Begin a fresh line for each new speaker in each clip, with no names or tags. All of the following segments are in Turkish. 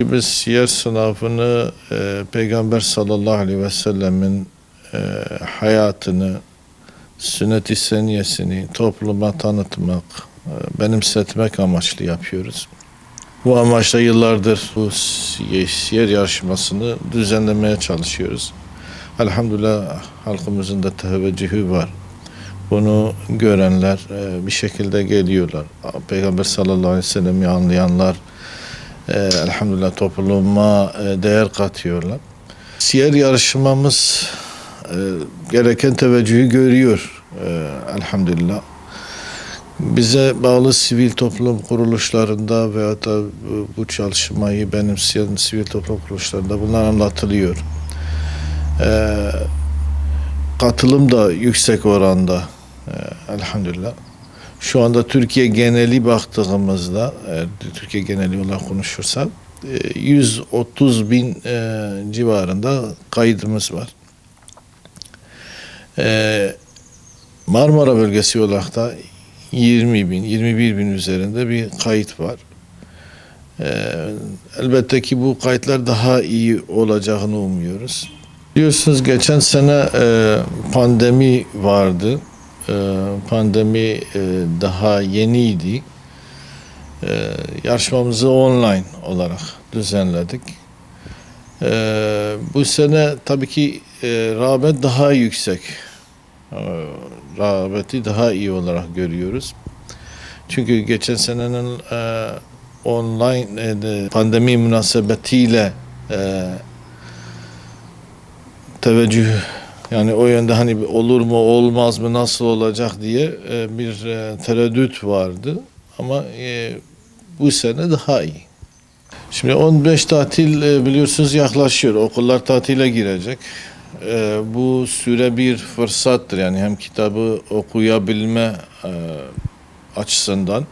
ki biz siyer sınavını Peygamber sallallahu aleyhi ve sellemin hayatını, sünnet-i seniyesini topluma tanıtmak, benimsetmek amaçlı yapıyoruz. Bu amaçla yıllardır bu siyer yarışmasını düzenlemeye çalışıyoruz. Elhamdülillah halkımızın da teveccühü var. Bunu görenler bir şekilde geliyorlar. Peygamber sallallahu aleyhi ve sellem'i anlayanlar elhamdülillah topluma değer katıyorlar. Siyer yarışmamız gereken teveccühü görüyor elhamdülillah. Bize bağlı sivil toplum kuruluşlarında veyahut da bu çalışmayı benimseyen sivil toplum kuruluşlarında bunlar anlatılıyor. Katılım da yüksek oranda elhamdülillah. Şu anda Türkiye geneli baktığımızda, Türkiye geneli olarak konuşursak 130 bin civarında kaydımız var. Marmara bölgesi olarak da 20 bin, 21 bin üzerinde bir kayıt var. Elbette ki bu kayıtlar daha iyi olacağını umuyoruz. Biliyorsunuz geçen sene pandemi vardı. Pandemi daha yeniydi. Yarışmamızı online olarak düzenledik. Bu sene tabii ki rağbet daha yüksek. Rağbeti daha iyi olarak görüyoruz. Çünkü geçen senenin online pandemi münasebetiyle teveccüh, yani o yönde hani olur mu olmaz mı nasıl olacak diye bir tereddüt vardı ama bu sene daha iyi. Şimdi 15 tatil biliyorsunuz yaklaşıyor. Okullar tatile girecek. Bu süre bir fırsattır, yani hem kitabı okuyabilme açısından.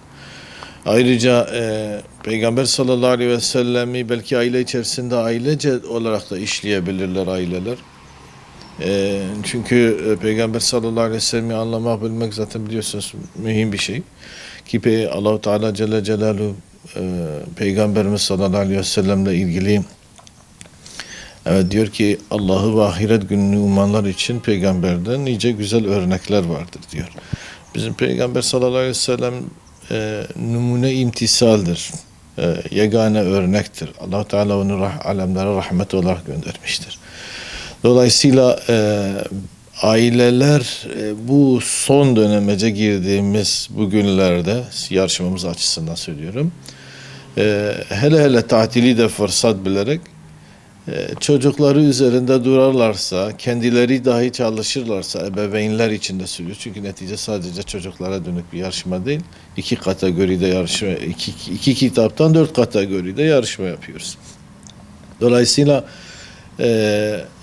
Ayrıca Peygamber sallallahu aleyhi ve sellemi belki aile içerisinde ailece olarak da işleyebilirler aileler. Çünkü Peygamber sallallahu aleyhi ve sellem'i anlamak, bilmek zaten biliyorsunuz mühim bir şey. Ki Allah-u Teala Celle Celaluhu Peygamberimiz sallallahu aleyhi ve sellemle ilgili diyor ki Allah'ı ve ahiret gününü umanlar için peygamberden nice güzel örnekler vardır diyor. Bizim Peygamber sallallahu aleyhi ve sellem numune imtisaldir. Yegane örnektir. Allah Teala onu alemlere rahmet olarak göndermiştir. Dolayısıyla aileler bu son dönemece girdiğimiz bu günlerde, yarışmamız açısından söylüyorum, hele hele tatili de fırsat bilerek çocukları üzerinde durarlarsa, kendileri dahi çalışırlarsa, ebeveynler için de söylüyor. Çünkü netice sadece çocuklara dönük bir yarışma değil. İki kategoride yarışma, iki kitaptan 4 kategoride yarışma yapıyoruz. Dolayısıyla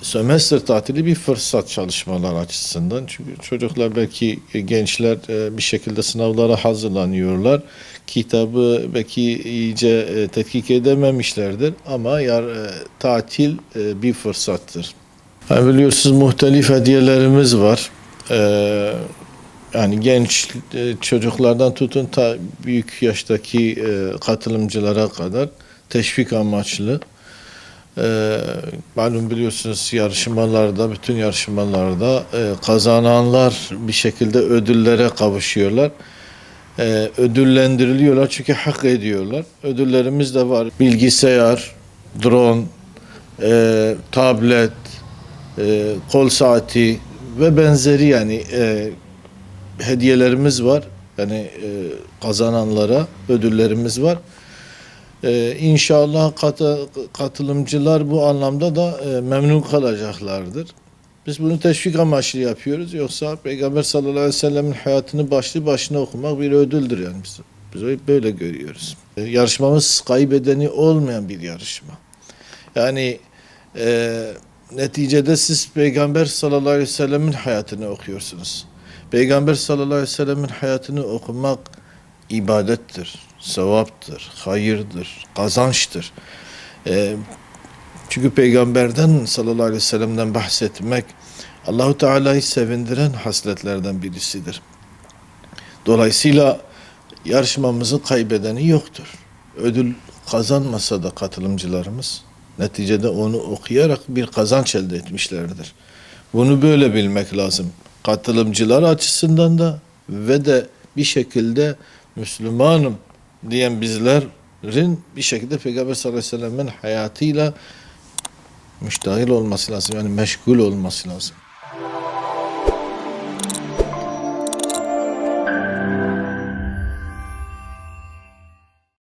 sömestr tatili bir fırsat çalışmalar açısından. Çünkü çocuklar, belki gençler bir şekilde sınavlara hazırlanıyorlar. Kitabı belki iyice tetkik edememişlerdir ama tatil bir fırsattır. Yani biliyorsunuz muhtelif hediyelerimiz var. Yani genç çocuklardan tutun ta büyük yaştaki katılımcılara kadar teşvik amaçlı. Malum biliyorsunuz yarışmalarda, bütün yarışmalarda kazananlar bir şekilde ödüllere kavuşuyorlar. Ödüllendiriliyorlar çünkü hak ediyorlar. Ödüllerimiz de var. Bilgisayar, drone, tablet, kol saati ve benzeri, yani hediyelerimiz var. Yani kazananlara ödüllerimiz var. İnşallah katılımcılar bu anlamda da memnun kalacaklardır. Biz bunu teşvik amaçlı yapıyoruz. Yoksa Peygamber sallallahu aleyhi ve sellemin hayatını başlı başına okumak bir ödüldür yani. Biz böyle görüyoruz. Yarışmamız kaybedeni olmayan bir yarışma. Yani neticede siz Peygamber sallallahu aleyhi ve sellemin hayatını okuyorsunuz. Peygamber sallallahu aleyhi ve sellemin hayatını okumak ibadettir, sevaptır, hayırdır, kazançtır. Çünkü Peygamberden sallallahu aleyhi ve sellem'den bahsetmek Allahu Teala'yı sevindiren hasletlerden birisidir. Dolayısıyla yarışmamızın kaybedeni yoktur. Ödül kazanmasa da katılımcılarımız neticede onu okuyarak bir kazanç elde etmişlerdir. Bunu böyle bilmek lazım. Katılımcılar açısından da ve de bir şekilde Müslümanım diyen bizlerin bir şekilde Peygamber sallallahu aleyhi ve sellem'in hayatıyla müştahil olması lazım. Yani meşgul olması lazım.